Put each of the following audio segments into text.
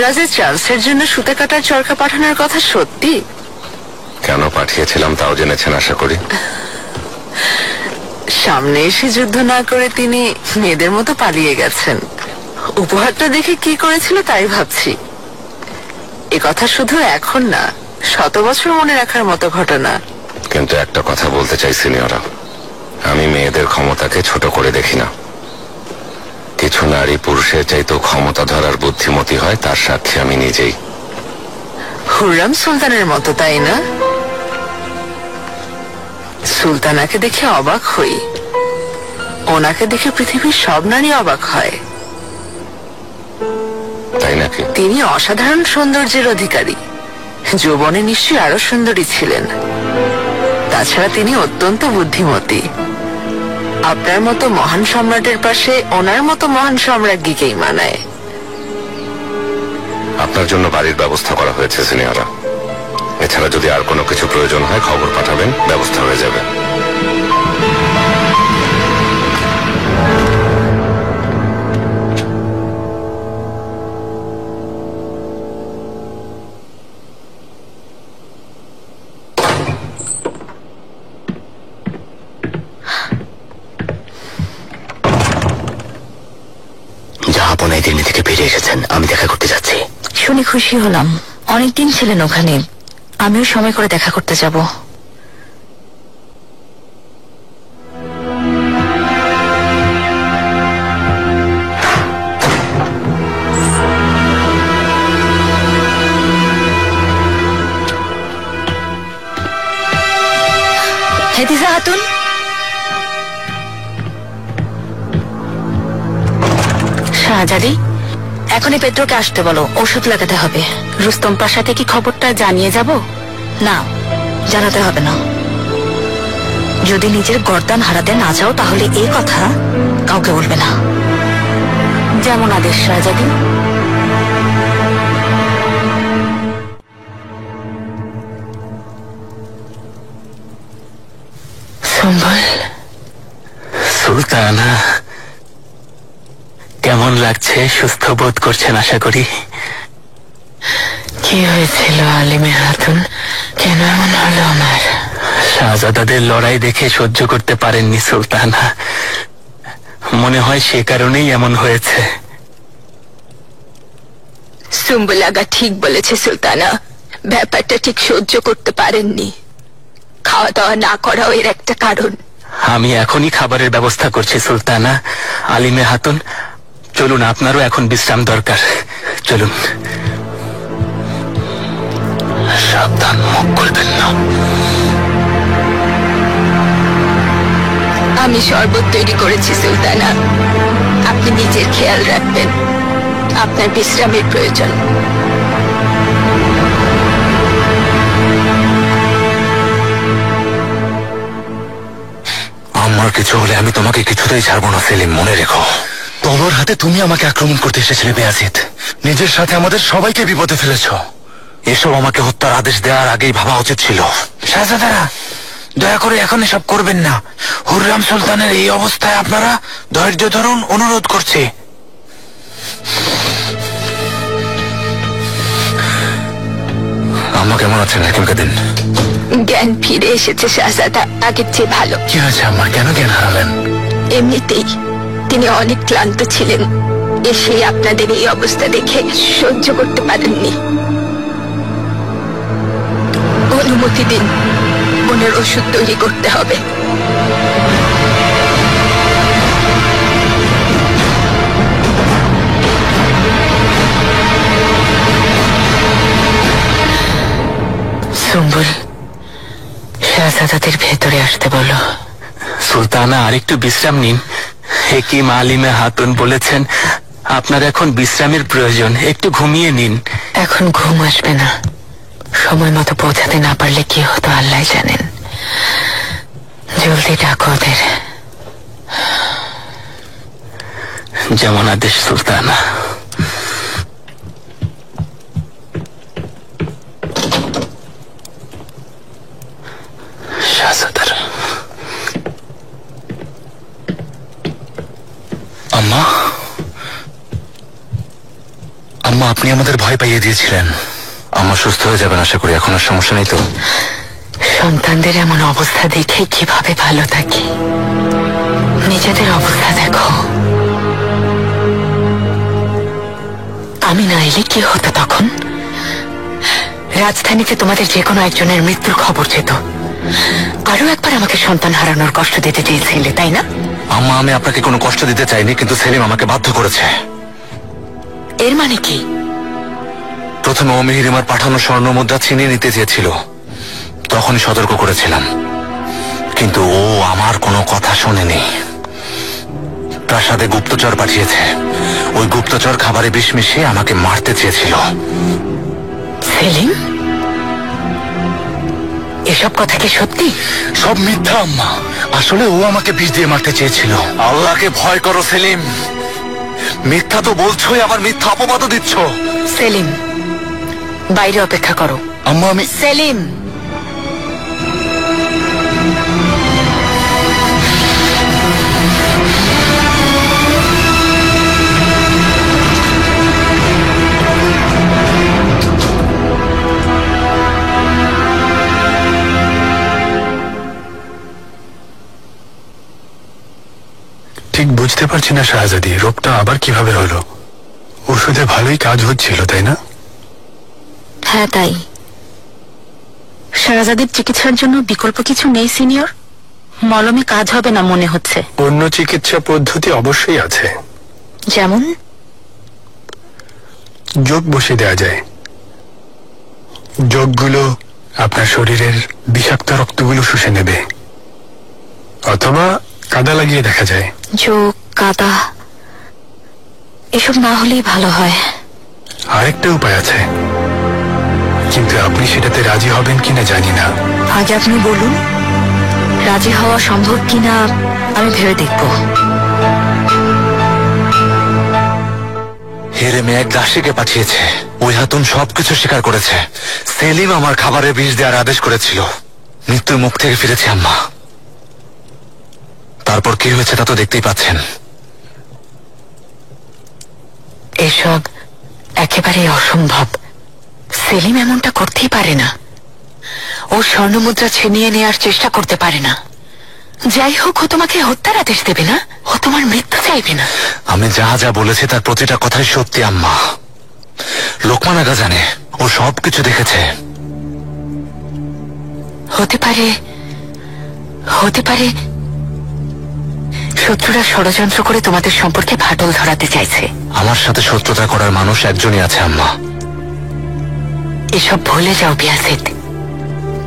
রাজা চার্লসের জন্য সুতে কাটার চরকা পাঠানোর কথা সত্যি? কেন পাঠিয়েছিলাম তাও জেনেছেন আশা করি। সামনে এসে যুদ্ধ না করে তিনি মেয়েদের মতো পালিয়ে গেছেন। উপহারটা দেখে কি করেছিল তাই ভাবছি। এ কথা শুধু এখন না, 100 বছর মনে রাখার মতো ঘটনা। কিন্তু একটা কথা বলতে চাই সিনিয়রা, আমি মেয়েদের ক্ষমতাকে ছোট করে দেখি না। কিছু নারী পুরুষের চাইতেও ক্ষমতা ধরার বুদ্ধিমতী হয়, তার সাক্ষী আমি নিজেই। হুররাম সুলতানের মতো, তাই না? সুলতানাকে দেখে অবাক হই, ওনাকে দেখে পৃথিবীর সব নারী অবাক হয়। তাই নাকি? তিনি অসাধারণ সৌন্দর্যের অধিকারী, যৌবনে নিশ্চয়ই আরো সুন্দরী ছিলেন। তাছাড়া তিনি অত্যন্ত বুদ্ধিমতী। আপনার মতো মহান সম্রাটের পাশে ওনার মতো মহান সম্রাজ্ঞীকেই মানায়। আপনার জন্য বাড়ির ব্যবস্থা করা হয়েছে সিনিয়রা। এছাড়া যদি আর কোনো কিছু প্রয়োজন হয় খবর পাঠাবেন, ব্যবস্থা হয়ে যাবে। জাহাপনায় দিল্লি থেকে ফিরে এসেছেন, আমি দেখা করতে যাচ্ছি। শুনে খুশি হলাম। অনেকদিন ছিলেন ওখানে, আমিও সময় করে দেখা করতে যাব। হেদিজা খাতুন, শাহজাদি, এখনই পেট্রোকে আসতে বলো, ওষুধ লাগাতে হবে। রুস্তম পাশাতে কি খবরটা জানিয়ে যাব? না, জানাতে হবে না। যদি নিজের গর্দান হারাতে না চাও তাহলে এই কথা কাউকে বলবে না। যেমন আদেশ শাহজাদি। সুলতানা, কেমন লাগছে? সুস্থ বোধ করছেন আশা করি। কি হয়েছিল আলিমে খাতুন? কেন এমন হলো আমার? শাহজাদাদের লড়াই দেখে সহ্য করতে পারেননি সুলতানা, মনে হয় সে কারণেই এমন হয়েছে। সুম্বুল আগা ঠিক বলেছে সুলতানা, ব্যাপারটা ঠিক সহ্য করতে পারেননি। খাওয়া দাওয়া না করাও এর একটা কারণ। আমি এখনই খাবারের ব্যবস্থা করছি সুলতানা। আলিমে খাতুন, চলুন, আপনারও এখন বিশ্রাম দরকার। চলুন। সাবধান, মুখ খুলবেন না। আমি শরবত তৈরি করেছি সুলতানা, আপনি নিজের খেয়াল রাখবেন। আপনার বিশ্রামের প্রয়োজন। আমার কিছু হলে আমি তোমাকে কিছুতেই ছাড়বো না সেলিম, মনে রেখো। তলোয়ার হাতে তুমি আমাকে আক্রমণ করতে এসেছিলে বেয়াজিদ, নিজের সাথে আমাদের সবাইকে বিপদে ফেলেছ। এসব আমাকে হত্যার আদেশ দেওয়ার আগেই ভাবা উচিত ছিল। শাহজাদারা, দয়া করে এখন এসব করবেন না। হুররাম সুলতানের এই অবস্থায় আপনারা ধৈর্য ধরুন, অনুরোধ করছি। আম্মা কেমন আছেন হাকিমকে দিন? জ্ঞান ফিরে এসেছে শাহজাদা, আগের চেয়ে ভালো। কি হয়েছে আম্মা, কেন জ্ঞান হারালেন? এমনিতেই তিনি অনেক ক্লান্ত ছিলেন, এসে আপনাদের এই অবস্থা দেখে সহ্য করতে পারেননি। অনুমতি দিন, ওনার ওষুধ তৈরি করতে হবে। সুম্বুল, শাহজাদাদের ভেতরে আসতে বলো। সুলতানা, আরেকটু বিশ্রাম নিন। হেকিম আলিমে খাতুন বলেছেন আপনার এখন বিশ্রামের প্রয়োজন, একটু ঘুমিয়ে নিন। এখন ঘুম আসবে না, সময় মতো পৌঁছাতে না পারলে কি হতো আল্লাহ জানেন। জলদি ডাকো ওদের। যেমন আদেশ সুলতানা। শাহজাদার আম্মা, আম্মা আপনার আপনি আমাদের ভয় পাইয়ে দিয়েছিলেন। আমার সুস্থ হয়ে যাবেন আশা করি, এখন আর সমস্যা নেই তো? সন্তানদের এমন অবস্থা দেখে কিভাবে ভালো থাকি। নিজেদের অবস্থা দেখো। আমি না এলে কি হতো তখন? রাজধানীতে তোমাদের যে কোনো একজনের মৃত্যুর খবর যেত। আরো একবার আমাকে সন্তান হারানোর কষ্ট দিতে চেয়েছিলে, তাই না? আম্মা, আমি আপনাকে কোনো কষ্ট দিতে চাইনি, কিন্তু সেলিম আমাকে বাধ্য করেছে। এর মানে কি? প্রথমে ও মেহেরিমার পাঠানো স্বর্ণ মুদ্রা ছিনিয়ে নিতে চেয়েছিল, তখনই সতর্ক করেছিলাম, কিন্তু ও আমার কোনো কথা শোনেনি। প্রাসাদে গুপ্তচর পাঠিয়েছে। ওই গুপ্তচর খাবারে বিষ মিশিয়ে আমাকে মারতে চেয়েছিল। সেলিম, এসব কথা কি সত্যি? সব মিথ্যা আম্মা। আসলে ও আমাকে বিষ দিয়ে মারতে চেয়েছিল। আল্লাহকে ভয় করো সেলিম। মিথ্যা তো বলছোই, আবার মিথ্যা অপবাদও দিচ্ছ। সেলিম, বাইরে অপেক্ষা করো। আম্মা, আমি সেলিম, ঠিক বুঝতে পারছি না শাহজাদি, রোগটা আবার কিভাবে হলো? ওষুধে ভালোই কাজ হচ্ছিল, তাই না? হ্যাঁ তাই। শাহজাদির চিকিৎসার জন্য বিকল্প কিছু নেই সিনিয়র? মলমে কাজ হবে না মনে হচ্ছে। অন্য চিকিৎসা পদ্ধতি অবশ্যই আছে। যেমন? যোগ বসিয়ে দেওয়া যায়। যোগগুলো আপনার শরীরের বিষাক্ত রক্তগুলো শুষে নেবে, অথবা কাদা লাগিয়ে দেখা যায়। যোগ, কাদা এসব না হলেই ভালো হয়। আরেকটা উপায় আছে, কিন্তু আপনি সেটাতে রাজি হবেন কিনা জানি না। আজ আপনি বলুন, রাজি হওয়া সম্ভব কিনা আমি ভেবে দেখব। হেরেমে এক দাসীকে পাঠিয়েছে। ওই হাতুন সবকিছু স্বীকার করেছে। সেলিম আমার খাবারে বিষ দেওয়ার আদেশ করেছিল। মৃত্যুর মুখ থেকে ফিরেছে আম্মা। তারপর কি হয়েছে তা তো দেখতেই পাচ্ছেন। এসব একেবারে অসম্ভব। সেলিম এমনটা করতেই পারে না। ও স্বর্ণমুদ্রা ছিনিয়ে নেওয়ার চেষ্টা করতে পারে না। যাই হোক, ও তোমাকে হত্যার আদেশ দেবে না, ও তোমার মৃত্যু চাইবে না। আমি যা যা বলেছি তার প্রতিটা কথাই সত্যি আম্মা। লোকমান আগা জানে, ও সবকিছু দেখেছে। হতে পারে, হতে পারে শত্রুরা ষড়যন্ত্র করে তোমাদের সম্পর্কে ফাটল ধরাতে চাইছে। আমার সাথে শত্রুতা করার মানুষ একজনই আছে আম্মা। এসব ভুলে যাও বিয়াসিত।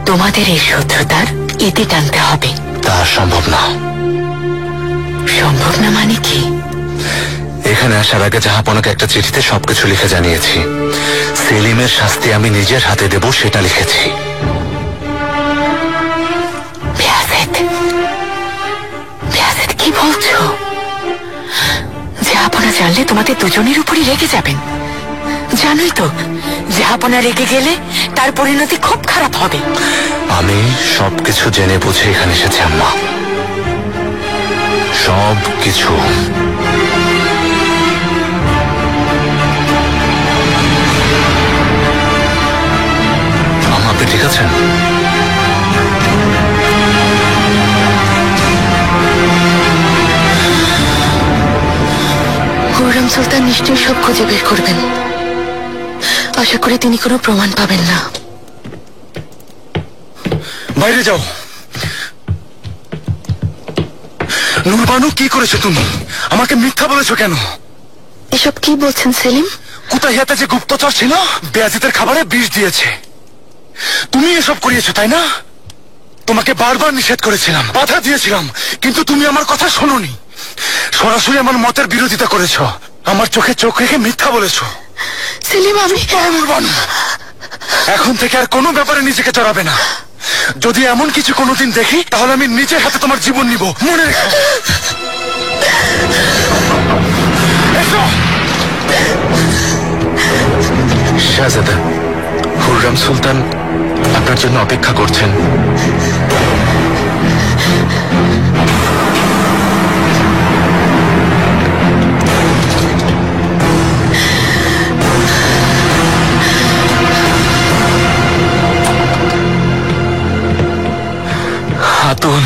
তোমাদের এই শত্রুতার ইতি টানতে হবে। তা সম্ভব না। সম্ভব না মানে কি? এখানে আসার আগে জাহাপনাকে একটা চিঠিতে সবকিছু লিখে জানিয়েছি। সেলিমের শাস্তি আমি নিজের হাতে দেব, সেটা লিখেছি। বিয়াসিত, বিয়াসিত কি বলছো? জাহাপনা জানলে তোমাদের দুজনের উপরই রেগে যাবেন। জানোই তো, জাহাপনা রেগে গেলে তার পরিণতি খুব খারাপ হবে। আমি সবকিছু জেনে বুঝে এখানে এসেছি আম্মা, সব কিছু। আম্মা, আপনি ঠিক আছেন? খুররম সুলতান নিশ্চয়ই সব খুঁজে বের করবেন। আশা করি তিনি কোনো প্রমাণ পাবেন না। বাইরে যাও। নূরবানু, কি করেছো তুমি? আমাকে মিথ্যা বলেছো কেন? এসব কি বলছেন সেলিম? কুতাহিয়াতে যে গুপ্তচর ছিল, বেয়াজিতের খাবারে বিষ দিয়েছে। তুমি এসব করিয়েছো, তাই না? তোমাকে বারবার নিষেধ করেছিলাম, বাধা দিয়েছিলাম, কিন্তু তুমি আমার কথা শোনোনি। সরাসরি আমার মতের বিরোধিতা করেছো। আমার চোখে চোখ রেখে মিথ্যা বলেছো। সেলিম, আমি নূরবানু, এখন থেকে আর কোনো ব্যাপারে নিজেকে জড়াবে না। যদি এমন কিছু কোনোদিন দেখি, তাহলে আমি নিজের হাতে তোমার জীবন নিব, মনে রেখো। এসো। শাহজাদা, খুররম সুলতান আপনার জন্য অপেক্ষা করছেন। হাতুন,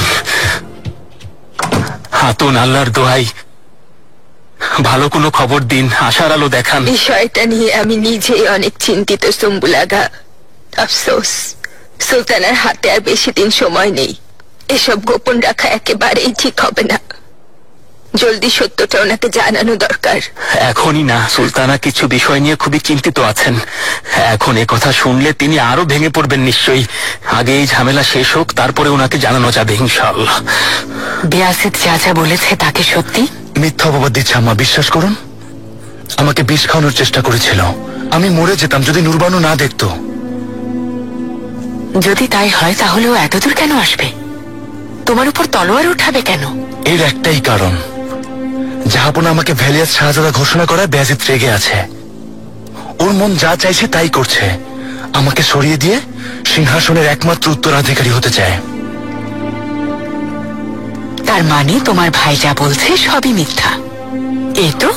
হাতুন, আল্লাহর দোহাই, ভালো কোনো খবর দিন, আশার আলো দেখান। বিষয়টা নিয়ে আমি নিজেই অনেক চিন্তিত সুম্বুলাগা। আফসোস, সুলতানার হাতে আর বেশি দিন সময় নেই। এসব গোপন রাখা একেবারেই ঠিক হবে না। জলদি সত্যটা ওনাকে জানানো দরকার। এখনই না, সুলতানা কিছু বিষয় নিয়ে খুবই চিন্তিত আছেন। এখন এ কথা শুনলে তিনি আরো ভেঙে পড়বেন নিশ্চয়ই। আগে এই ঝামেলা শেষ হোক, তারপরে ওনাকে জানানো যাবে ইনশাআল্লাহ। বেয়াজিদ যা যা বলেছে তাকে সত্যি? মিথ্যা অপবাদ দিচ্ছে আম্মা, বিশ্বাস করুন। আমাকে বিষ খাওয়ানোর চেষ্টা করেছিল। আমি মরে যেতাম যদি নূরবানু না দেখতো। যদি তাই হয় তাহলে ও এতদূর কেন আসবে? তোমার উপর তলোয়ার উঠাবে কেন? এর একটাই কারণ, জাহাপনা আমাকে ভ্যালিয়াস শাহজাদা ঘোষণা করায় বেয়াজিদ রেগে আছে। ওর মন যা চাইছে তাই করছে। আমাকে সরিয়ে দিয়ে সিংহাসনের একমাত্র উত্তরাধিকারী হতে চায়। তার মানে তোমার ভাই যা বলছে সবই মিথ্যা, এই তো?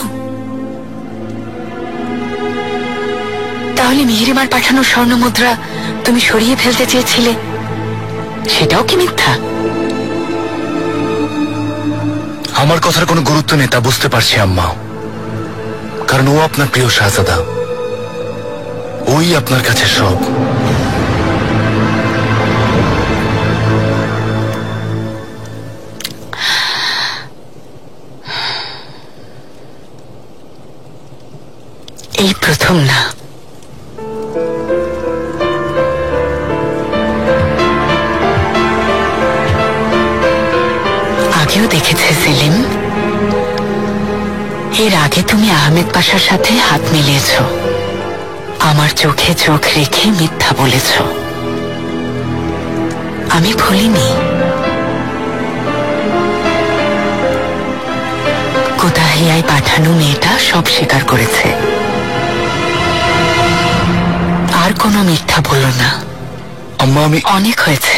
তাহলে মিহিরিমার পাঠানো স্বর্ণ মুদ্রা তুমি সরিয়ে ফেলতে চেয়েছিলে, সেটাও কি মিথ্যা? আমার কথার কোনো গুরুত্ব নেই তা বুঝতে পারছি আম্মা, কারণ ও আপনার প্রিয় শাহজাদা। ওই আপনার কাছে সব। এই প্রথম না, আগেও দেখেছে সেলিম। এর আগে তুমি আহমেদ পাশার সাথে হাত মিলিয়েছ, আমার চোখে চোখ রেখে মিথ্যা বলেছ। আমি ভুলিনি। কোতাহিয়ায় পাঠানো মেয়েটা সব স্বীকার করেছে। আর কোনো মিথ্যা বলো না আম্মা। আমি অনেক হয়েছে,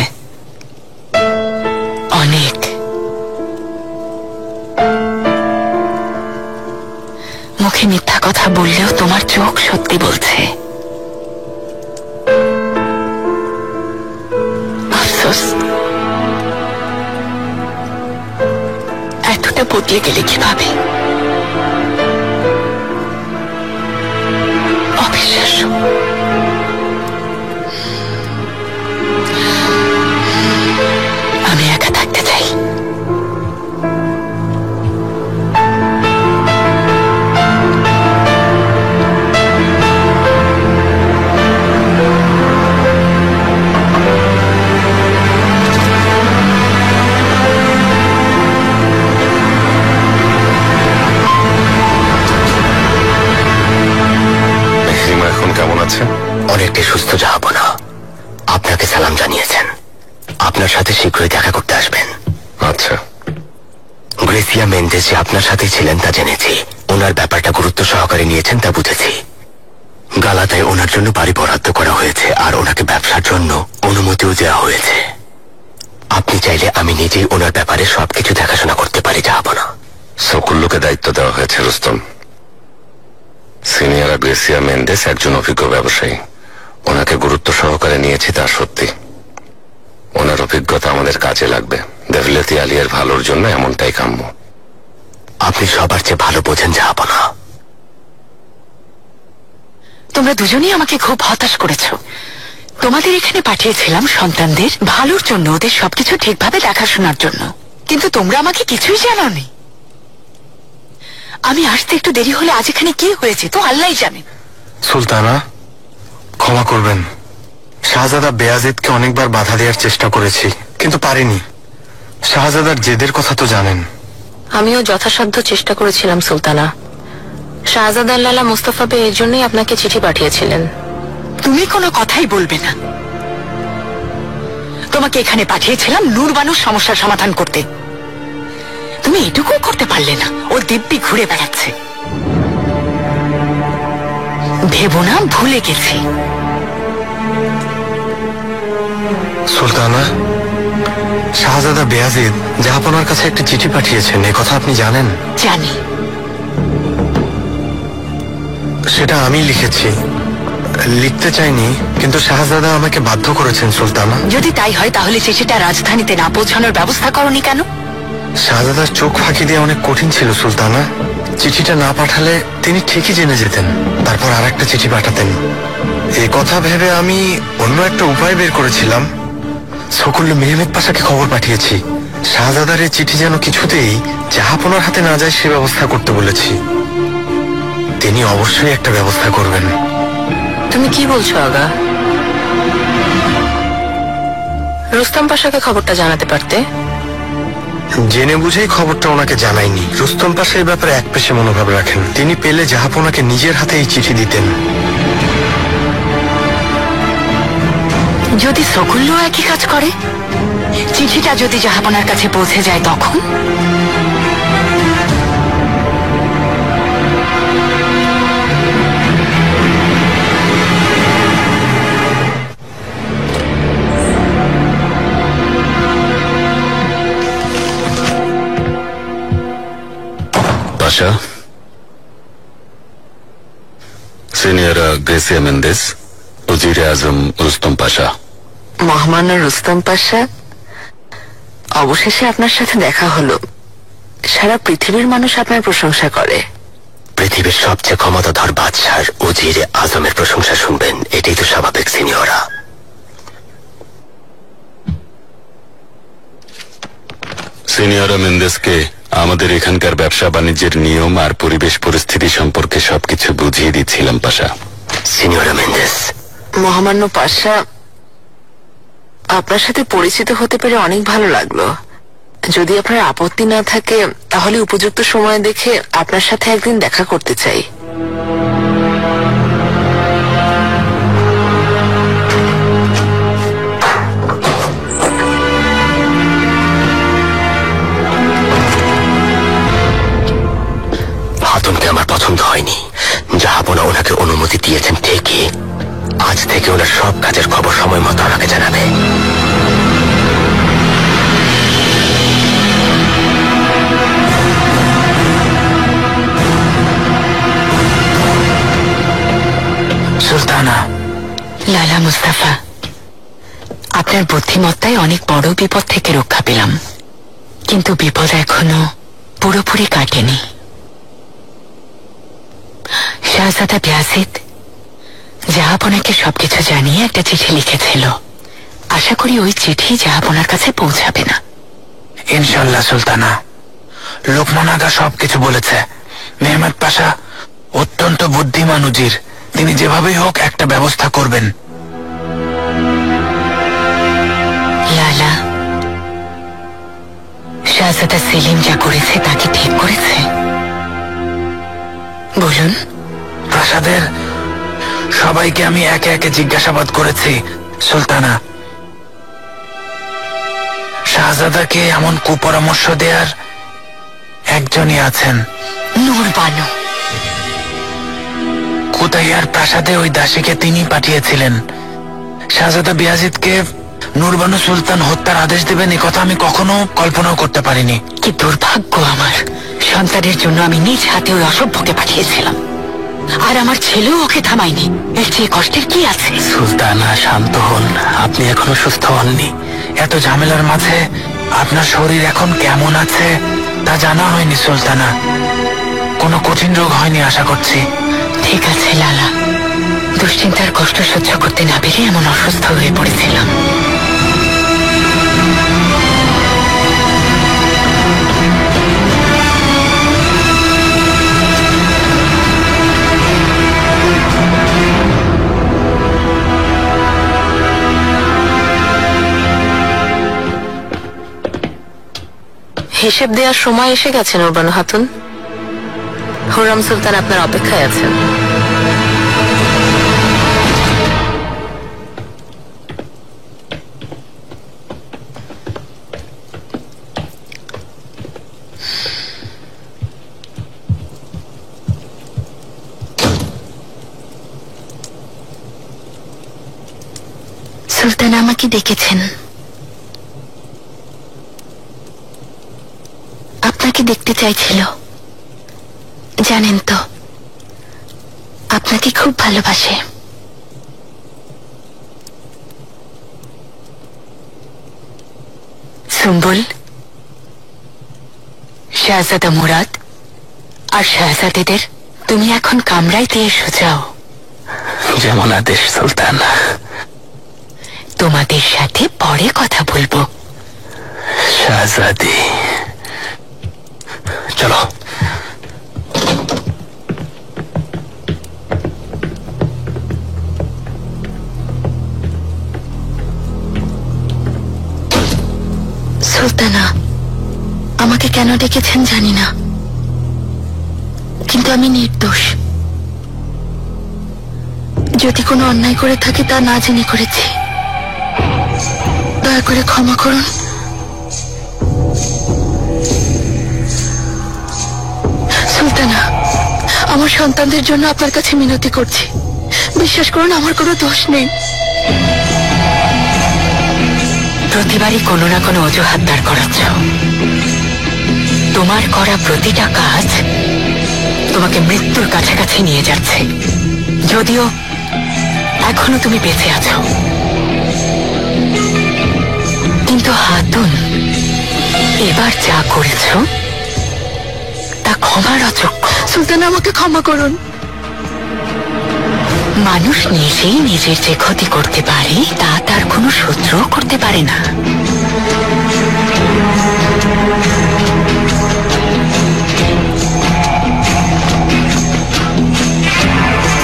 অনেক। মুখে মিথ্যা কথা বললেও তোমার চোখ সত্যি বলছে। আফসোস, এতটা বদলে গেলে কিভাবে? অবিশ্বাস্য। আমি একা থাকতে চাই। অনেকটাই সুস্থ জাহাপনা। আপনাকে সালাম জানিয়েছেন, আপনার সাথে শীঘ্রই দেখা করতে আসবেন। আচ্ছা। গ্রেসিয়া মেন্ডেস যে আপনার সাথেই ছিলেন তা জেনেছি। ওনার ব্যাপারটা গুরুত্ব সহকারে নিয়েছেন তা বুঝেছি। গালাতায় ওনার জন্য বাড়ি বরাদ্দ করা হয়েছে আর ওনাকে ব্যবসার জন্য অনুমতিও দেওয়া হয়েছে। আপনি চাইলে আমি নিজেই ওনার ব্যাপারে সবকিছু দেখাশোনা করতে পারি জাহাপনা। সকুল্লুকে দায়িত্ব দেওয়া হয়েছে রুস্তম। সিনিয়র গ্রেসিয়া মেন্ডেস একজন অভিজ্ঞ ব্যবসায়ী। ওনাকে গুরুত্ব সহকারে নিয়েছি তা সত্যি। ওনার অভিজ্ঞতা আমাদের কাজে লাগবে। দেভলেতি আলিয়ার ভালোর জন্য এমনটাই কাম্য। আপনি সবার চেয়ে ভালো বোঝেন জাহাপনা। তোমরা দুজনেই আমাকে খুব হতাশ করেছো। তোমাদের এখানে পাঠিয়েছিলাম সন্তানদের ভালোর জন্য, ওদের সবকিছু ঠিকভাবে দেখাশোনার জন্য, কিন্তু তোমরা আমাকে কিছুই জানাওনি। আমি আসতে একটু দেরি হলে আজ এখানে কি হয়েছে তো আল্লাহই জানে। সুলতানা, ক্ষমা করবেন। শাহজাদা বেয়াজিদকে অনেকবার বাধা দেওয়ার চেষ্টা করেছি, কিন্তু পারিনি। শাহজাদার জেদের কথা তো জানেন। আমিও যথাসাধ্য চেষ্টা করেছিলাম সুলতানা। শাহজাদার লালা মুস্তফা বে এর জন্যই আপনাকে চিঠি পাঠিয়েছিলেন। তুমি কোনো কথাই বলবে না। তোমাকে এখানে পাঠিয়েছিলাম নূরবানুর সমস্যার সমাধান করতে। তুমি এটুকু করতে পারলে না। ও দিব্যি ঘুরে বেড়াচ্ছে। ভেবো না ভুলে গেছি। সুলতানা, শাহজাদা বেয়াজিদ জাহাপনার কাছে একটা চিঠি পাঠিয়েছেন, এ কথা আপনি জানেন? জানি। সেটা আমি লিখেছি। লিখতে চাইনি, কিন্তু শাহজাদা আমাকে বাধ্য করেছেন সুলতানা। যদি তাই হয় তাহলে চিঠিটা রাজধানীতে না পৌঁছানোর ব্যবস্থা করনি কেন? শাহজাদার চোখ ফাঁকি দিয়ে অনেক কঠিন ছিল সুলতানা। চিঠিটা না পাঠালে তিনি ঠিকই জেনে যেতেন, তারপর আর একটা চিঠি পাঠাতেন। এই কথা ভেবে আমি অন্য একটা উপায় বের করেছিলাম। সকল মেহমেদ পাশাকে খবর পাঠিয়েছি শাহজাদার এই চিঠি যেন কিছুতেই জাহাপনার হাতে না যায় সে ব্যবস্থা করতে বলেছি। তিনি অবশ্যই একটা ব্যবস্থা করবেন। তুমি কি বলছো আগা? রুস্তম পাশাকে খবরটা জানাতে পারতে। জেনে বুঝেই খবরটা ওনাকে জানাইনি। রুস্তম পাশা এই ব্যাপারে একপেশে মনোভাব রাখেন। তিনি পেলে জাহাপনাকে নিজের হাতে এই চিঠি দিতেন। যদি সকুল্য একই কাজ করে, চিঠিটা যদি জাহাপনার কাছে পৌঁছে যায় তখন? পাশা, সিনিয়রা গ্রেসিয়া মেন্দেস, উজিরে আজম রুস্তম পাশা। মহামান্য রুস্তম পাশা, অবশেষে আপনার সাথে দেখা হলো। সারা পৃথিবীর মানুষ আপনার প্রশংসা করে। পৃথিবীর সবচেয়ে ক্ষমতাধর বাদশার উজিরে আজমের প্রশংসা শুনবেন, এটাই তো স্বাভাবিক সিনিয়রা। সিনিয়রা মেন্দেসকে আমাদের এখানকার ব্যবসা বাণিজ্যের নিয়ম আর পরিবেশ পরিস্থিতি সম্পর্কে সবকিছু বুঝিয়ে দিচ্ছিলাম পাশা। সিনিয়রা মেন্দেস, মহামান্য পাশা, আপনার সাথে পরিচিত হতে পেরে অনেক ভালো লাগলো। যদি আপনার আপত্তি না থাকে তাহলে উপযুক্ত সময় দেখে আপনার সাথে একদিন দেখা করতে চাই। হাতুনকে আমার পছন্দ হয়নি। জাহাপনা ওনাকে অনুমতি দিয়েছেন ঠিকই, আজ থেকে ওনার সব কাজের খবর সময় মতো আমাকে জানাবে। সুলতানা। লালা মুস্তাফা, আপনার বুদ্ধিমত্তায় অনেক বড় বিপদ থেকে রক্ষা পেলাম, কিন্তু বিপদ এখনো পুরোপুরি কাটেনি। শাহজাদা বায়াজিদ জাহাপনাকে সবকিছু জানিয়ে একটা চিঠি লিখেছিল। আশা করি ওই চিঠি জাহাপনার কাছে পৌঁছাবে না। ইনশাল্লাহ সুলতানা। লোকমান আগা সবকিছু বলেছে। মেহমেদ পাশা অত্যন্ত বুদ্ধিমান উজির, তিনি যেভাবেই হোক একটা ব্যবস্থা করবেন। লালা, শাহজাদা সেলিম যা করেছে তা কি ঠিক করেছে? বলুন। প্রাসাদের সবাইকে আমি একে একে জিজ্ঞাসাবাদ করেছি সুলতানা। শাহজাদাকে এমন কুপরামর্শ দেওয়ার একজনই আছেন, নূরবানু। কুতাইয়ার প্রাসাদে ওই দাসীকে তিনি পাঠিয়েছিলেন। শাহজাদা বায়াজিদকে নূরবানু সুলতান হত্যার আদেশ দেবেন এ কথা আমি কখনো কল্পনাও করতে পারিনি। কি দুর্ভাগ্য আমার! সন্তানের জন্য আমি নিজ হাতে ওই অসভ্যকে পাঠিয়েছিলাম, আর আমার ছেলেও ওকে থামায়নি। এর চেয়ে কষ্টের কি আছে? সুলতানা শান্ত হন, আপনি এখনো সুস্থ হননি। এত ঝামেলার মাঝে আপনার শরীর এখন কেমন আছে তা জানা হয়নি সুলতানা। কোনো কঠিন রোগ হয়নি আশা করছি। ঠিক আছে লালা, দুশ্চিন্তার কষ্ট সহ্য করতে না পেরে এমন অসুস্থ হয়ে পড়েছিলাম। হিসেব দেওয়ার সময় এসে গেছে নূরবানু খাতুন। হুররাম সুলতান আপনার অপেক্ষায় আছেন। সুলতান আমাকে ডেকেছেন। আপনাকে দেখতে চাইছিল। জানেন তো, আপনাকে খুব ভালোবাসে। সুম্বুল, শাহজাদা মুরাদ আর শাহজাদেদের তুমি এখন কামরাইতে এসো, যাও। যেমন আদেশ সুলতান। তোমাদের সাথে পরে কথা বলবো। শাহজাদি, চলো। সুলতানা, আমাকে কেন ডেকেছেন জানি না, কিন্তু আমি নির্দোষ। যদি কোনো অন্যায় করে থাকি তা না জেনে করেছি, দয়া করে ক্ষমা করুন। সুলতানা, আমার সন্তানদের জন্য আপনার কাছে মিনতি করছি, বিশ্বাস করুন আমার কোনো দোষ নেই। প্রতিবারই কোনো না কোনো অজুহাত দাঁড় করাচ্ছ। তোমার করা প্রতিটা কাজ তোমাকে মৃত্যুর কাছাকাছি নিয়ে যাচ্ছে, যদিও এখনো তুমি বেঁচে আছো। কিন্তু হাতুন, এবার যা করেছ তা ক্ষমার অযোগ্য। সুলতান, আমাকে ক্ষমা করুন। মানুষ নিজেই নিজের যে ক্ষতি করতে পারে তা তার কোনো শত্রু করতে পারে না।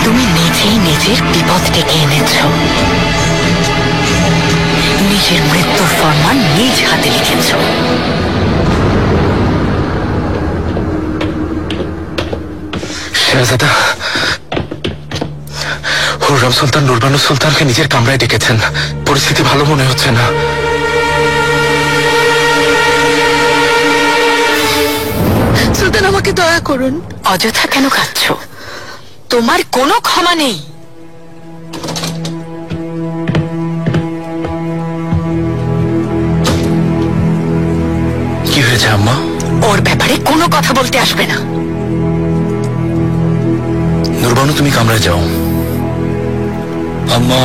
তুমি নিজেই নিজের বিপদ ডেকে এনেছ, নিজের মৃত্যুর ফরমান নিজ হাতে লিখেছ। শাহজাদা, হুররাম সুলতান নুরবানু সুলতানকে নিজের কামরায় ডেকেছেন। পরিস্থিতি ভালো মনে হচ্ছে না। সুলতান, আমাকে দয়া করুন। অযথা কেন কাঁদছ? তোমার কোনো ক্ষমা নেই। কি হয়েছে আম্মা? ওর ব্যাপারে কোনো কথা বলতে আসবে না। নুরবানু, তুমি কামরায় যাও। আম্মা,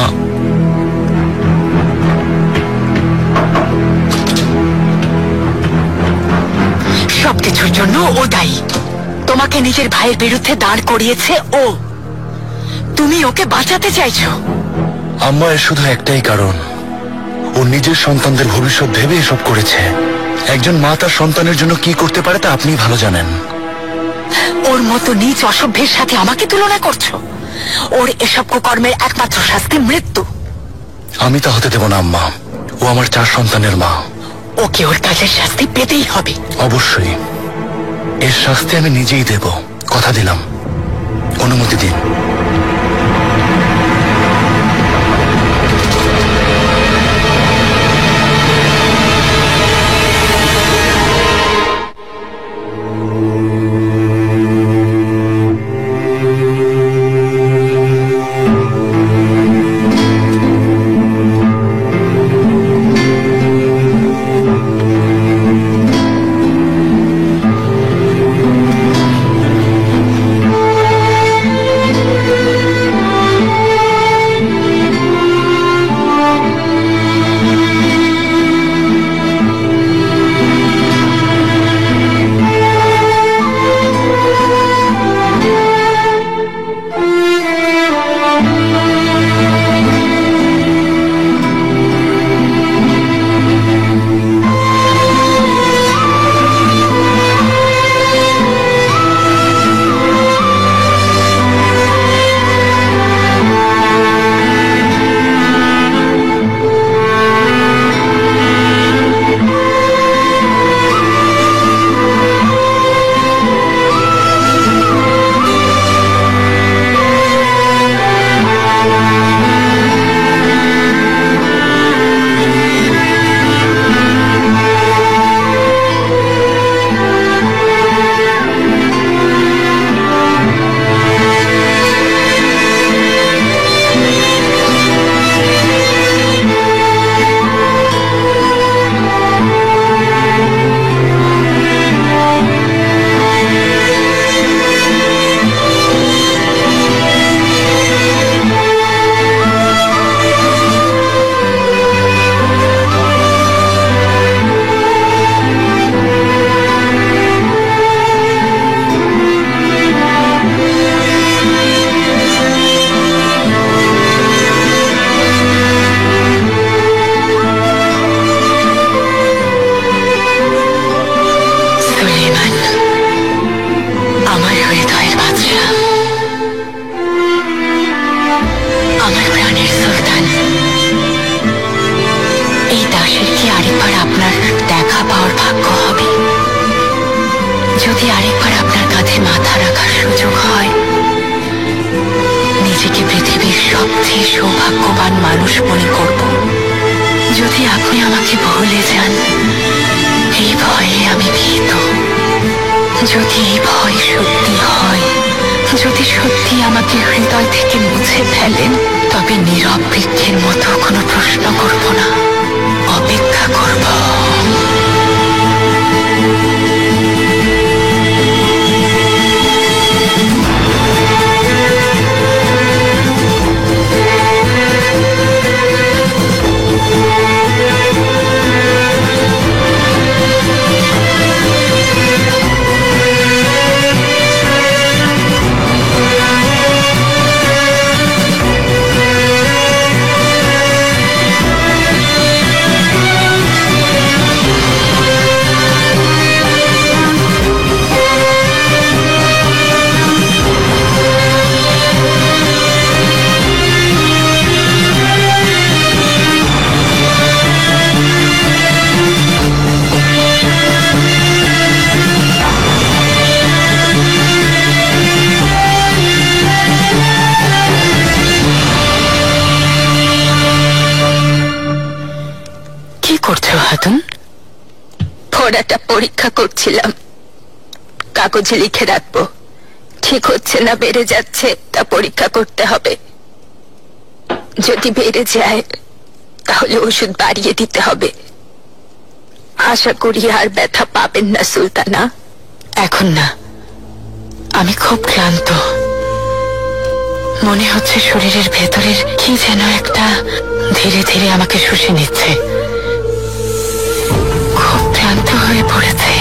সবকিছুর জন্য ও দায়ী। তোমাকে নিজের ভাইয়ের বিরুদ্ধে দাঁড় করিয়েছে ও। তুমি ওকে বাঁচাতে চাইছো। আম্মা, এর শুধু একটাই কারণ, ও নিজের সন্তানদের ভবিষ্যৎ ভেবে এসব করেছে। একজন মা তার সন্তানের জন্য কি করতে পারে তা আপনি ভালো জানেন। ওর মতো নীচ অসভ্যের সাথে আমাকে তুলনা করছো। ওর এসব কুকর্মের একমাত্র শাস্তি মৃত্যু। আমি তা হতে দেব না আম্মা। ও আমার 4 সন্তানের মা। ওকে ওর কাজের শাস্তি পেতেই হবে। অবশ্যই এর শাস্তি আমি নিজেই দেব, কথা দিলাম। অনুমতি দিন। বাদশাহ, আমার প্রাণের সুলতান, এই দাসের কি আরেকবার আপনার দেখা পাওয়ার ভাগ্য হবে? যদি আরেকবার আপনার কাঁধে মাথা রাখার সুযোগ হয়, নিজেকে পৃথিবীর সবচেয়ে সৌভাগ্যবান মানুষ মনে করব। যদি আপনি আমাকে ভুলে যান, এই ভয়ে আমি ভীত। যদি এই ভয় সত্যি হয়, যদি সত্যি আমাকে হৃদয় থেকে মুছে ফেলেন, তবে নীরব বৃক্ষের মতো কোনো প্রশ্ন করব না, অপেক্ষা করব। করছো হাতুন? পড়াটা পরীক্ষা করছিলাম, কাগজে লিখে রাখবো। ঠিক হচ্ছে না বেড়ে যাচ্ছে তা পরীক্ষা করতে হবে। যদি বেড়ে যায় তাহলে ওষুধ বাড়িয়ে দিতে হবে। আশা করি আর ব্যথা পাবেন না সুলতানা। এখন না, আমি খুব ক্লান্ত। মনে হচ্ছে শরীরের ভেতরের কি যেন একটা ধীরে ধীরে আমাকে শুষে নিচ্ছে। খুব ক্লান্ত হয়ে পড়েছে।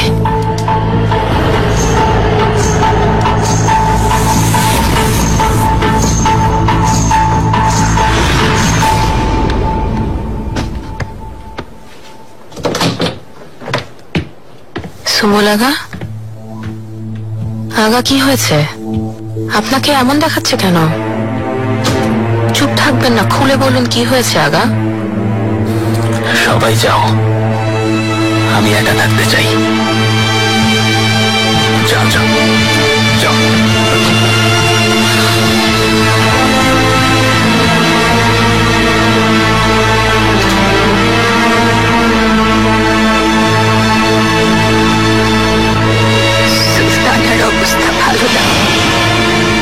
সুমল আগা, আগা কি হয়েছে? আপনাকে এমন দেখাচ্ছে কেন? চুপ থাকবেন না, খুলে বলুন কি হয়েছে আগা। সবাই যাও, আমি একা থাকতে চাই। যাও যাও যাও। সুলতানার অবস্থা ভালো না,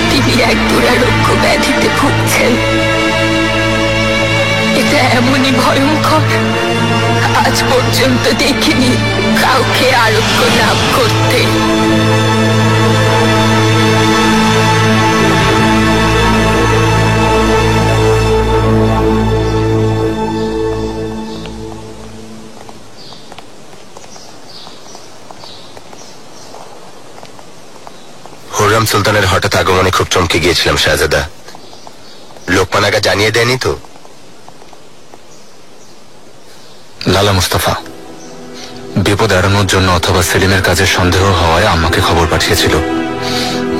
তিনি এক দুরারোগ্য ব্যাধিতে ভুগছেন। এটা এমনই ভয়ঙ্কর, আজ পর্যন্ত দেখিনি কাউকে আরোগ্য লাভ করতে। হুররাম সুলতানের হঠাৎ আগমনে খুব চমকে গিয়েছিলাম শাহজাদা। লোকমান আগা জানিয়ে দেয়নি তো? লালা মুস্তাফা বিপদ এড়ানোর জন্য অথবা সেলিমের কাজে সন্দেহ হওয়ায় আমাকে খবর পাঠিয়েছিল।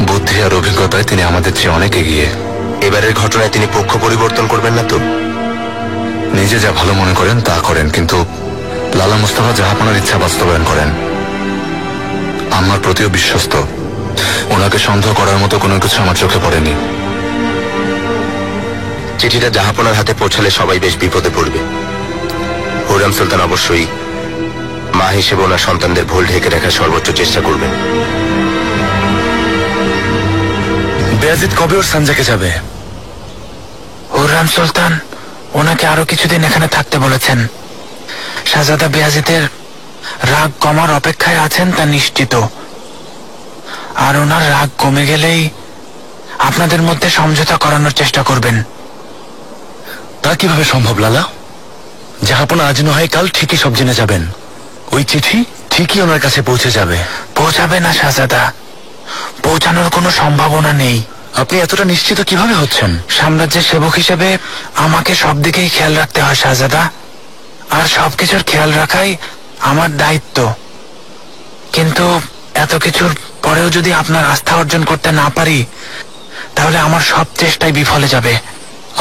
বুদ্ধি আর অভিজ্ঞতায় তিনি আমাদের চেয়ে অনেক এগিয়ে। এবারের ঘটনায় তিনি পক্ষ পরিবর্তন করবেন না তো? নিজে যা ভালো মনে করেন তা করেন, কিন্তু লালা মুস্তাফা জাহাপনার ইচ্ছা বাস্তবায়ন করেন। আমার প্রতিও বিশ্বস্ত। ওনাকে সন্দেহ করার মতো কোনো কিছু আমার চোখে পড়েনি। চিঠিটা জাহাপনার হাতে পৌঁছালে সবাই বেশ বিপদে পড়বে। হুররাম সুলতান অবশ্যই মা হিসেবে ওনার সন্তানদের ভুল ঢেকে রাখার সর্বোচ্চ চেষ্টা করবেন। বেয়াজিদ কবে ওর সানজাকে যাবে? হুররাম সুলতান ওনাকে আরো কিছুদিন এখানে থাকতে বলেছেন। শাহজাদা বেয়াজিদের রাগ কমার অপেক্ষায় আছেন তা নিশ্চিত। আর ওনার রাগ কমে গেলেই আপনাদের মধ্যে সমঝোতা করানোর চেষ্টা করবেন। তা কিভাবে সম্ভব লালা? জাহাপনা আজ নয় কাল ঠিকই সব জেনে যাবেন। ওই চিঠি ঠিকই ওনার কাছে পৌঁছে যাবে। পৌঁছাবে না শাহজাদা, পৌঁছানোর কোনো সম্ভাবনা নেই। আপনি এতটা নিশ্চিত কিভাবে হচ্ছেন? সাম্রাজ্যের সেবক হিসেবে আমাকে সব দিকেই খেয়াল রাখতে হয় শাহজাদা, আর সবকিছুর খেয়াল রাখাই আমার দায়িত্ব। কিন্তু এত কিছুর পর পরেও যদি আপনার আস্থা অর্জন করতে না পারি তাহলে আমার সব চেষ্টাই বিফলে যাবে।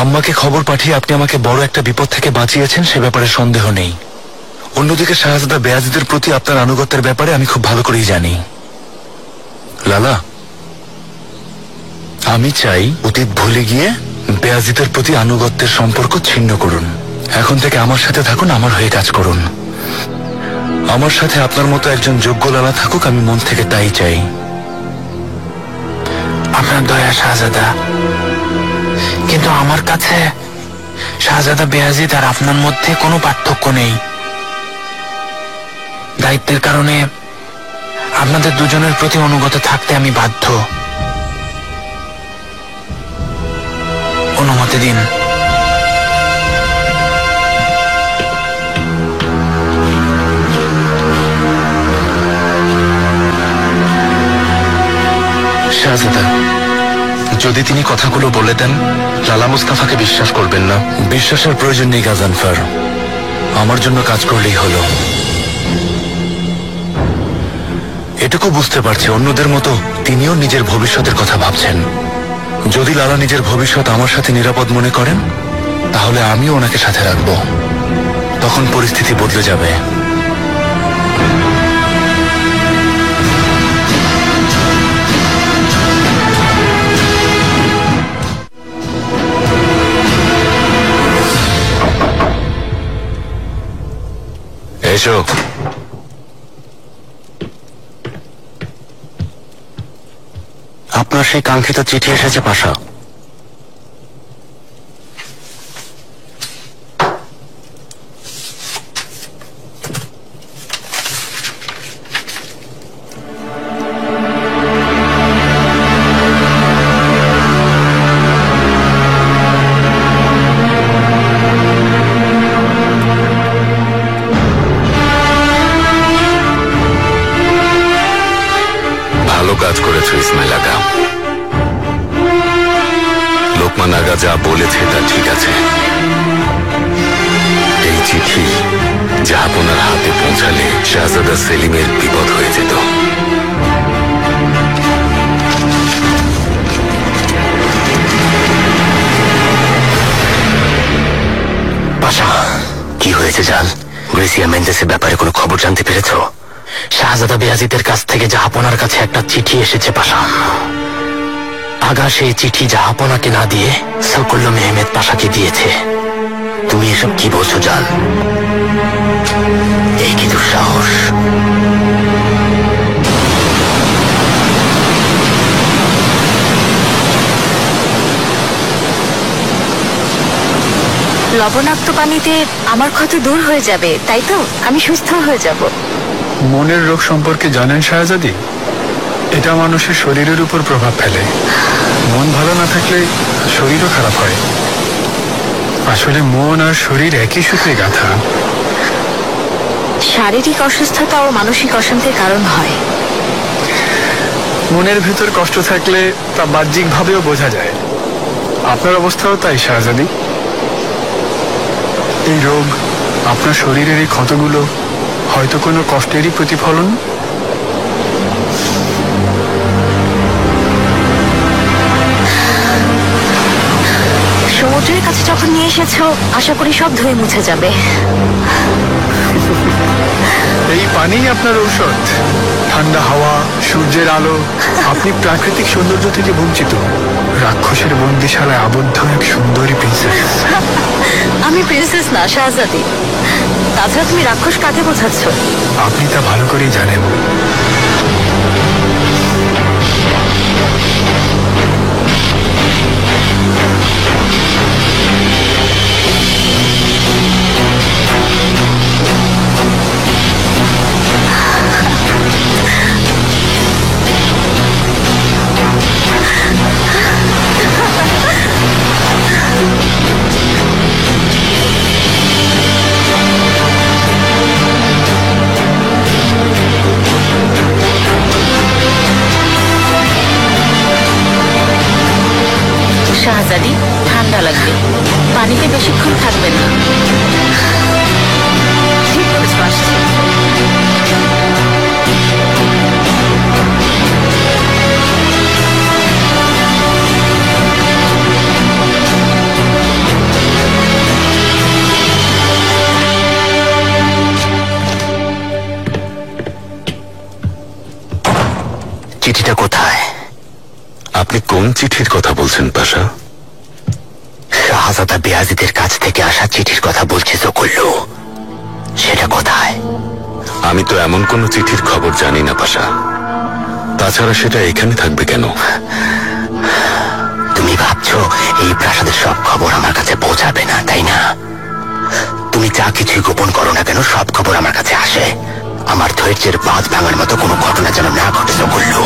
আম্মাকে খবর পাঠিয়ে আপনি আমাকে বড় একটা বিপদ থেকে বাঁচিয়েছেন, সে ব্যাপারে সন্দেহ নেই। অন্যদিকে শাহজাদা বেয়াজিদের প্রতি আপনার আনুগত্যের ব্যাপারে আমি খুব ভালো করেই জানি। লালা, আমি চাই অতীত ভুলে গিয়ে বেয়াজিদের প্রতি আনুগত্যের সম্পর্ক ছিন্ন করুন। এখন থেকে আমার সাথে থাকুন, আমার হয়ে কাজ করুন। আমার সাথে আপনার মতো একজন যোগ্য লালা থাকুক, আমি মন থেকে তাই চাই। আপনার দয়া শাহজাদা, কিন্তু আমার কাছে শাহজাদা বেয়াজিদ আর আপনার মধ্যে কোনো পার্থক্য নেই। দায়িত্বের কারণে আপনাদের দুজনের প্রতি অনুগত থাকতে আমি বাধ্য। অনুমতি দিন। শাহজাদা, যদি তিনি কথাগুলো বলে দেন, লালা মুস্তাফাকে বিশ্বাস করবেন না। বিশ্বাসের প্রয়োজন নেই গাজানফার, আমার জন্য কাজ করলেই হলো। এটুকু বুঝতে পারছি অন্যদের মতো তিনিও নিজের ভবিষ্যতের কথা ভাবছেন। যদি লালা নিজের ভবিষ্যৎ আমার সাথে নিরাপদ মনে করেন, তাহলে আমিও ওনাকে সাথে রাখব। তখন পরিস্থিতি বদলে যাবে। এসো। আপনার সেই কাঙ্ক্ষিত চিঠি এসেছে পাশা। ভালো কাজ করেছো ইসমাইল আগা। লোকমান আগা যা বলেছে তা ঠিক আছে। এই চিঠি জাহাপনার হাতে পৌঁছালে শাহজাদা সেলিমের বিপদ হয়ে যেত। পাশা, কি হয়েছে জান? গ্রেসিয়া মেন্ডেসের ব্যাপারে কোনো খবর জানতে পেরেছো? শাহজাদা বেয়াজিদের কাছ থেকে জাহাপনার কাছে একটা চিঠি এসেছে পাশা। আগা সেই চিঠি জাহাপনাকে না দিয়ে সকুল্ল মেহমেদ পাশাকে দিয়েছে। তুমি এসব কি বলছো জান? এই কি দুঃসাহস! লবণাক্ত পানিতে আমার ক্ষত দূর হয়ে যাবে, তাই তো? আমি সুস্থ হয়ে যাব। মনের রোগ সম্পর্কে জানেন শাহজাদি? এটা মানুষের শরীরের উপর প্রভাব ফেলে। মন ভালো না থাকলে শরীরও খারাপ হয়। আসলে মন আর শরীর একই সূত্রে গাঁথা। শারীরিক অসুস্থতা ও মানসিক অশান্তির কারণ হয়। মনের ভেতর কষ্ট থাকলে তা বাহ্যিকভাবেও বোঝা যায়। আপনার অবস্থাও তাই শাহজাদি। এই রোগ, আপনার শরীরের এই ক্ষতগুলো হয়তো কোনো কষ্টেরই প্রতিফলন। সমুদ্রের কাছে যখন নিয়ে এসেছো, আশা করি সব ধুয়ে মুছে যাবে। এই পানিই আপনার ঔষধ। ঠান্ডা হাওয়া, সূর্যের আলো, আপনি প্রাকৃতিক সৌন্দর্য থেকে বঞ্চিত। রাক্ষসের বন্দিশালায় আবদ্ধ এক সুন্দরী প্রিন্সেস। আমি প্রিন্সেস না, শাহজাদি। তাছাড়া তুমি রাক্ষস কাকে বোঝাচ্ছ? আপনি তা ভালো করেই জানেন। শাহজাদি, ঠান্ডা লাগবে। চিঠিটা কোথায়? আপনি কোন চিঠির কথা বলছেন পাশা? শাহজাদা বেয়াজিদের কাছ থেকে আসা চিঠির কথা বলছি জকুল্লু, সেটা কোথায়? আমি তো এমন কোন চিঠির খবর জানি না পাশা। তাছাড়া সেটা এখানে থাকবে কেন? তুমি ভাবছো এই প্রাসাদের সব খবর আমার কাছে পৌঁছাবে না, তাই না? তুমি যা কিছুই গোপন করো না কেন, সব খবর আমার কাছে আসে। আমার ধৈর্যের বাঁধ ভাঙার মতো কোনো ঘটনা যেন না ঘটে জকুল্লু।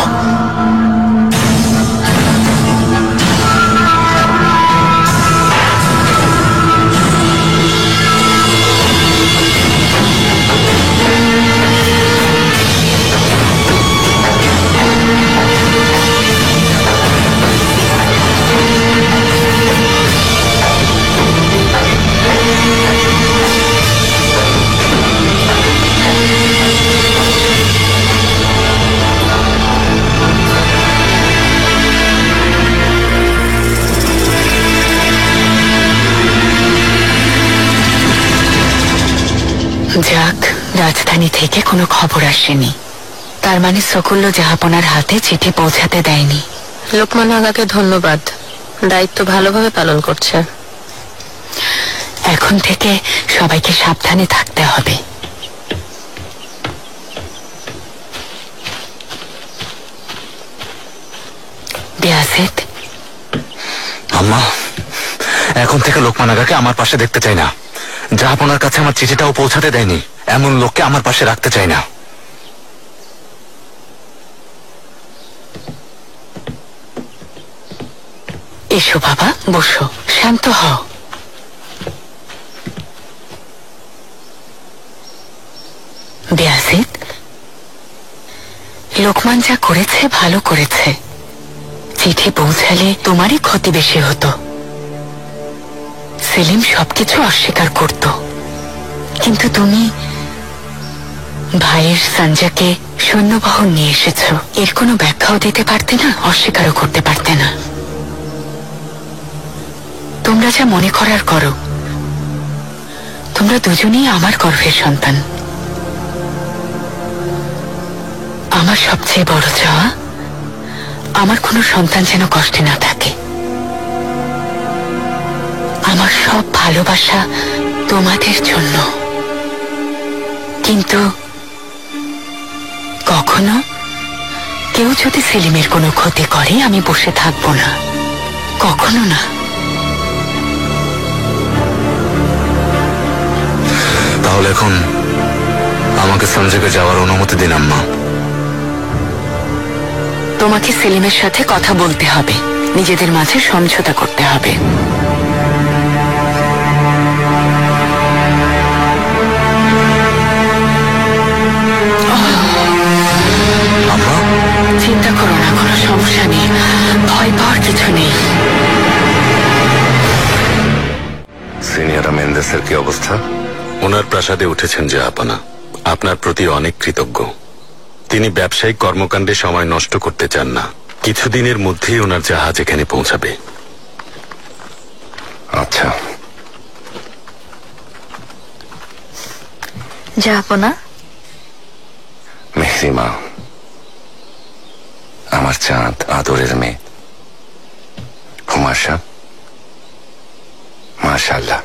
যাক, রাজধানী থেকে কোনো খবর আসেনি। তার মানে সকুল্লো জাহাপনার হাতে চিঠি পৌঁছাতে দেয়নি। লোকমান আগাকে ধন্যবাদ, দায়িত্ব ভালোভাবে পালন করছে। এখন থেকে সবাইকে সাবধানে থাকতে হবে। বেয়াজিদ, আম্মা, এখন থেকে লোকমান আগাকে আমার পাশে দেখতে চাই না। জাহাপনার কাছে আমার চিঠিটাও পৌঁছাতে দেয়নি, এমন লোককে আমার পাশে রাখতে চাই না। এসো বাবা, বসো, শান্ত হও। বেয়াজিদ, লোকমান যা করেছে ভালো করেছে। চিঠি পৌঁছালে তোমারই ক্ষতি বেশি হতো। সেলিম সবকিছু অস্বীকার করত, কিন্তু তুমি ভাইয়ের সঞ্জয়কে সৈন্যবহন নিয়ে এসেছ। এর কোনো ব্যাখ্যাও দিতে পারতে না, অস্বীকারও করতে পারতে না। তোমরা যা মনে করার করো। তোমরা দুজনেই আমার গর্ভের সন্তান। আমার সবচেয়ে বড় চাওয়া, আমার কোনো সন্তান যেন কষ্টে না থাকে। আমার সব ভালোবাসা তোমাদের জন্য। কিন্তু কখনো কেউ যদি সেলিমের কোনো ক্ষতি করে আমি বসে থাকবো না, কখনো না। তাহলে এখন আমাকে সঞ্জয়কে যাওয়ার অনুমতি দিন আম্মা। তোমাকে সেলিমের সাথে কথা বলতে হবে, নিজেদের মাঝে সমঝোতা করতে হবে। আম্মা, চিন্তা করো না, কোনো সমস্যা নেই, ভয় পাওয়ার কিছু নেই। সিনিয়র মেন্দেসের কি অবস্থা? ওনার প্রাসাদে উঠেছেন জাহাপনা। আপনার প্রতি অনেক কৃতজ্ঞ। তিনি ব্যবসায়িক কর্মকাণ্ডে সময় নষ্ট করতে চান না। কিছুদিনের মধ্যেই ওনার জাহাজ এখানে পৌঁছাবে। আচ্ছা, জাহাপনা, মেহরিমা, আমার চাঁদ, আদরের মেয়ে। হুমাশা, মাশাআল্লাহ।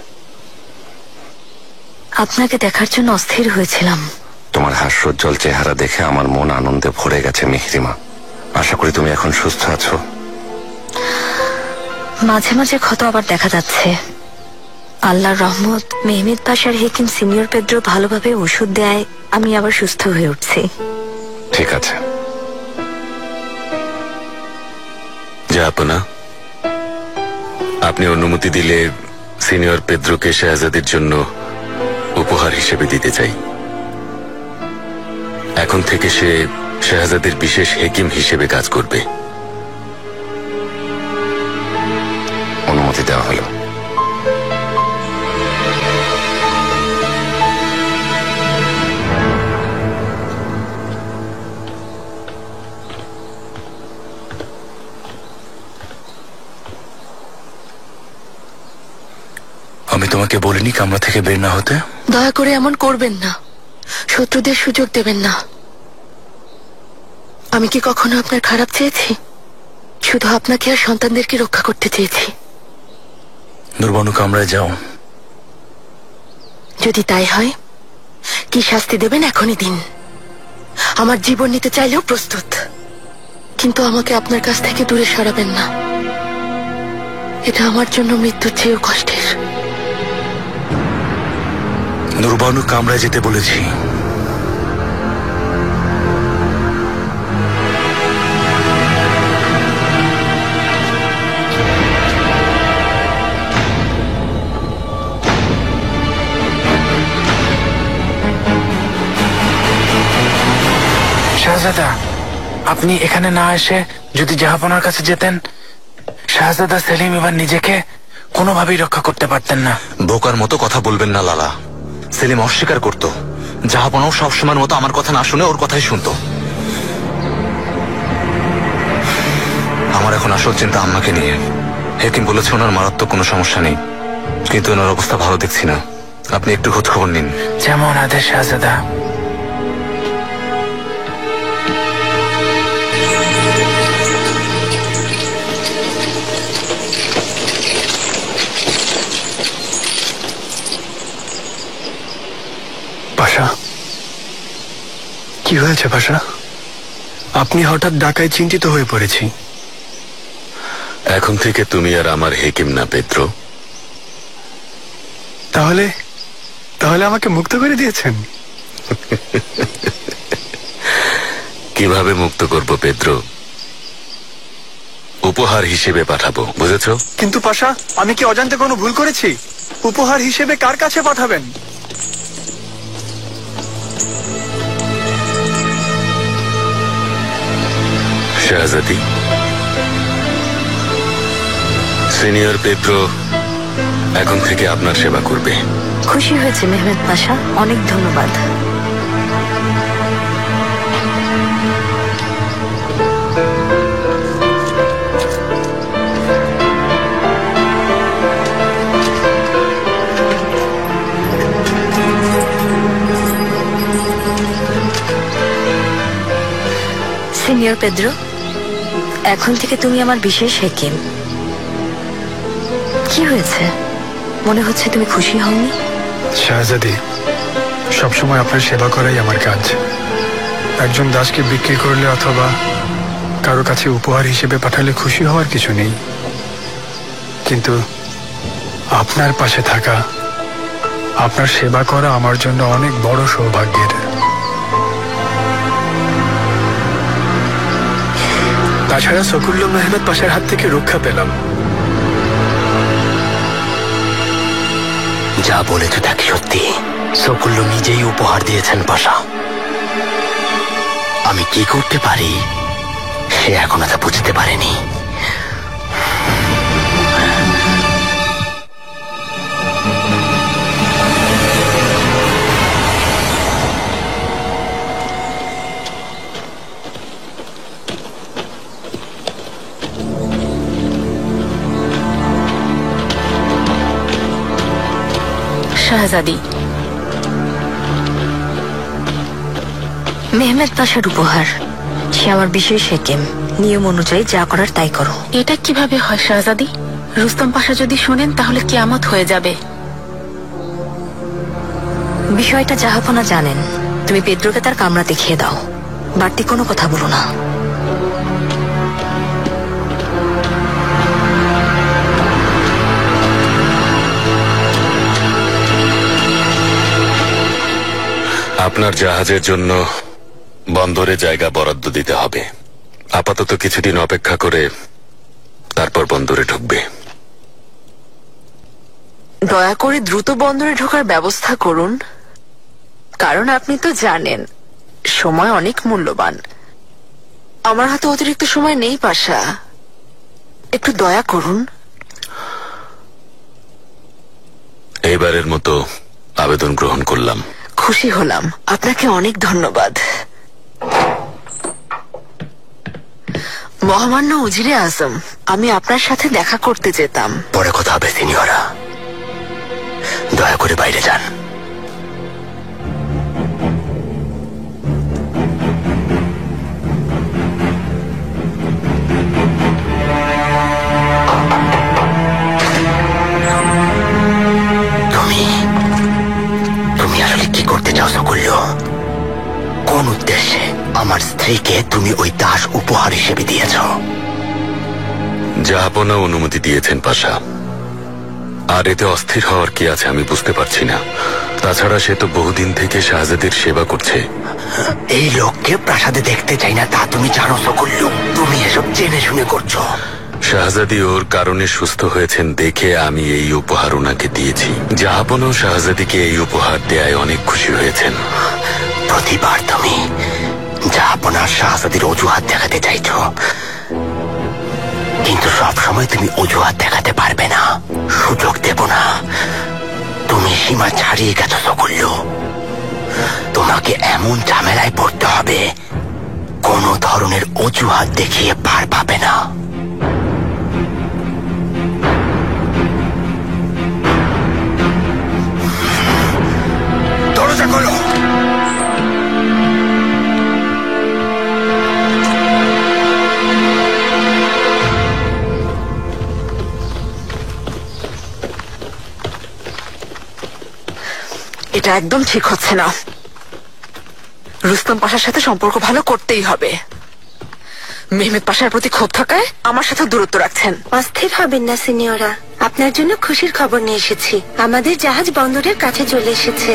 আপনাকে দেখার জন্য অস্থির হয়েছিলাম। তোমার হাস্যোজ্জ্বল চেহারা দেখে আমার মন আনন্দে ভরে গেছে মেহরিমা। আশা করি তুমি এখন সুস্থ আছো। মাঝে মাঝে ক্ষত আবার দেখা যাচ্ছে। আল্লাহর রহমত, মেহমেদ পাশার হেকিম সিনিয়র পেদ্রো ভালোভাবে ওষুধ দেয়, আমি আবার সুস্থ হয়ে উঠছি। ঠিক আছে জাহাপনা, আপনি অনুমতি দিলে সিনিয়র পেদ্রোকে শাহজাদির জন্য উপহার হিসেবে দিতে চাই। এখন থেকে সে শাহজাদির বিশেষ হেকিম হিসেবে কাজ করবে। অনুমতি দেওয়া হলো। আমি তোমাকে বলিনি কামরা থেকে বের না হতে? দয়া করে এমন করবেন না, শত্রুদের সুযোগ দেবেন না। আমি কি কখনো আপনার খারাপ চেয়েছি? শুধু আপনাকে আর সন্তানদেরকে রক্ষা করতে চেয়েছি। দুর্বনু কামরায় যাও। যদি তাই হয়, কি শাস্তি দেবেন এখনই দিন। আমার জীবন নিতে চাইলেও প্রস্তুত, কিন্তু আমাকে আপনার কাছ থেকে দূরে সরাবেন না। এটা আমার জন্য মৃত্যুর চেয়েও কষ্টের। দুর্বনু কামরায় যেতে বলেছি। শাহজাদা, আপনি এখানে না এসে যদি জাহাপনার কাছে যেতেন, শাহজাদা সেলিম এবার নিজেকে কোনোভাবেই রক্ষা করতে পারতেন না। বোকার মতো কথা বলবেন না লালা। সেলিম অস্বীকার করত। জাহাপনাও সবসময়ের মতো আমার কথা না শুনে ওর কথাই শুনতো। আমার এখন আসল চিন্তা আম্মাকে নিয়ে। হেকিম বলেছে ওনার মারাত্মক কোনো সমস্যা নেই, কিন্তু ওনার অবস্থা ভালো দেখছি না। আপনি একটু খোঁজ খবর নিন। যেমন আদেশ শাহজাদা। পাশা, কি হয়েছে পাশা? আপনি হঠাৎ ডাকায় চিন্তিত হয়ে পড়েছি। এখন থেকে তুমি আর আমার হেকিম না পেদ্রো। তাহলে তাহলে আমাকে মুক্ত করে দিয়েছেন? কিভাবে মুক্ত করব পেদ্রো? উপহার হিসেবে পাঠাবো, বুঝেছো? কিন্তু পাশা, আমি কি অজান্তে কোনো ভুল করেছি? উপহার হিসেবে কার কাছে পাঠাবেন? শাহজাদি, সিনিয়র পেদ্রো এখন থেকে আপনার সেবা করবে। খুশি হয়েছে মেহমেদ পাশা, অনেক ধন্যবাদ। সিনিয়র পেদ্রো, এখন থেকে তুমি আমার বিশেষ হেকিম। কি হয়েছে? মনে হচ্ছে তুমি খুশি হওনি। শাহজাদি, সবসময় আপনার সেবা করাই আমার কাজ। একজন দাসকে বিক্রি করলে অথবা কারো কাছে উপহার হিসেবে পাঠালে খুশি হওয়ার কিছু নেই, কিন্তু আপনার পাশে থাকা, আপনার সেবা করা আমার জন্য অনেক বড় সৌভাগ্যের। তাছাড়া সকুল্লো মেহমেদ পাশার হাত থেকে রক্ষা পেলাম। যা বলেছ তা কি সত্যি? সকুল্লো নিজেই উপহার দিয়েছেন পাশা। আমি কি করতে পারি সে এখনো তা বুঝতে পারেনি। শাহজাদি, মেহমেদ পাশার উপহার। সে আমার বিশেষ হেকিম, নিয়ম অনুযায়ী যা করার তাই করো। এটা কিভাবে হয় শাহজাদি? রুস্তম পাশা যদি শোনেন তাহলে কিয়ামত হয়ে যাবে। বিষয়টা জাহাপনা জানেন। তুমি পেদ্রোকে তার কামরা দেখিয়ে দাও, বাড়তি কোনো কথা বলো না। আপনার জাহাজের জন্য বন্দরে জায়গা বরাদ্দ দিতে হবে। আপাতত কিছুদিন অপেক্ষা করে তারপর বন্দরে ঢুকবে। দয়া করে দ্রুত বন্দরে ঢোকার ব্যবস্থা করুন, কারণ আপনি তো জানেন সময় অনেক মূল্যবান। আমার হাতে অতিরিক্ত সময় নেই পাশা, একটু দয়া করুন। এইবারের মতো আবেদন গ্রহণ করলাম। খুশি হলাম, আপনাকে অনেক ধন্যবাদ। মহামান্য উজিরে আজম, আমি আপনার সাথে দেখা করতে যেতাম। পরে কথা হবে সিনিয়রা, দয়া করে বাইরে যান। কোন উদ্দেশ্যে আমার স্ত্রীকে তুমি ওই দাস উপহার হিসেবে দিয়েছ? জাহাপনা অনুমতি দিয়েছেন পাশা। আর এতে অস্থির হওয়ার কি আছে আমি বুঝতে পারছি না। তাছাড়া সে তো বহুদিন থেকে শাহজাদির সেবা করছে। এই লোককে প্রাসাদে দেখতে চাই না তা তুমি জানো সকুল্লু। তুমি এসব জেনে শুনে করছো। শাহজাদি ওর কারণে সুস্থ হয়েছেন দেখে আমি এই উপহার ওনাকে দিয়েছি। জাহাপনাও শাহজাদিকে এই উপহার দেয়ায় অনেক খুশি হয়েছেন। প্রতিবার তুমি জাহাপনার শাহজাদির অজুহাত দেখাতে চাইছো, কিন্তু সব সময় তুমি অজুহাত দেখাতে পারবে না, সুযোগ দেব না। তুমি সীমা ছাড়িয়ে গেছো সকুল্লু। তোমাকে এমন ঝামেলায় পড়তে হবে কোন ধরনের অজুহাত দেখিয়ে পার পাবে না। দরজা খোলো। এটা একদম ঠিক হচ্ছে না। রুস্তম পাশার সাথে সম্পর্ক ভালো করতেই হবে। মেহমেদ পাশার প্রতি ক্ষোভ থাকায় আমার সাথে দূরত্ব রাখছেন। অস্থির হবেন না সিনিয়রা, আপনার জন্য খুশির খবর নিয়ে এসেছি। আমাদের জাহাজ বন্দরের কাছে চলে এসেছে।